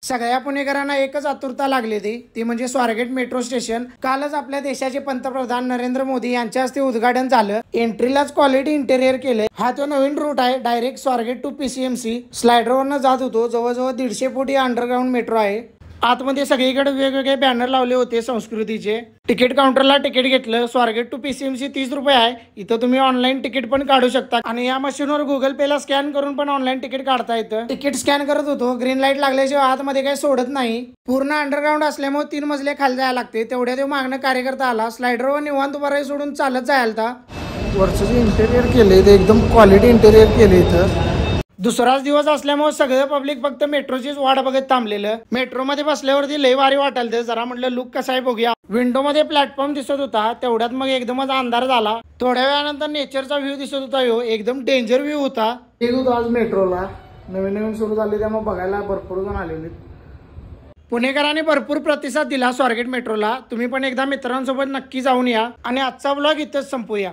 सगळ्या पुणेकरांना एकच आतुरता लागली ती म्हणजे स्वारगेट मेट्रो स्टेशन. कालच आपल्या देशाचे पंतप्रधान नरेंद्र मोदी यांच्या हस्ते उद्घाटन झालं. एंट्रीलाच क्वालिटी इंटेरियर केलंय. हा तो नवीन रूट आहे. डायरेक्ट स्वारगेट टू पीसीएमसी स्लायडरवरनं जात होतो. जवळजवळ 150 फूट अंडरग्राउंड मेट्रो आहे. आतमध्ये सगळीकडे वेगवेगळे बॅनर लावले होते संस्कृतीचे. तिकीट काउंटरला तिकीट घेतलं. स्वारगेट टू पीसीएमसी 30 रुपये आहे. इथं तुम्ही ऑनलाईन तिकीट पण काढू शकता आणि या मशीनवर गुगल पेला स्कॅन करून पण ऑनलाईन तिकीट काढता येतं. तिकीट स्कॅन करत होतो. ग्रीन लाईट लागल्याशिवाय आतमध्ये काही सोडत नाही. पूर्ण अंडरग्राउंड असल्यामुळे 3 मजले खाली जायला लागते. तेवढ्या ते मागणं कार्यकर्ता आला. स्लायडरवर निवांत उभा सोडून चालत जायला. वरचं जे इंटेरियर केले ते एकदम क्वालिटी इंटेरियर केले इथं. दुसराच दिवस असल्यामुळे सगळं पब्लिक फक्त मेट्रोचीच वाट बघत थांबलेलं. मेट्रोमध्ये बसल्यावरती लय भारी वाटायला. जरा म्हटलं लुक कसा आहे बघूया. विंडो मध्ये प्लॅटफॉर्म दिसत होता. तेवढ्यात मग एकदमच अंधार झाला. थोड्या वेळानंतर नेचरचा व्ह्यू दिसत होता. एकदम डेंजर व्ह्यू होता. एक होतो आज मेट्रोला नवीन सुरू झाले त्यामुळे बघायला भरपूर जण आलेले. पुणेकरांनी भरपूर प्रतिसाद दिला स्वारगेट मेट्रोला. तुम्ही पण एकदा मित्रांसोबत नक्की जाऊन या आणि आजचा व्लॉग इथंच संपूया.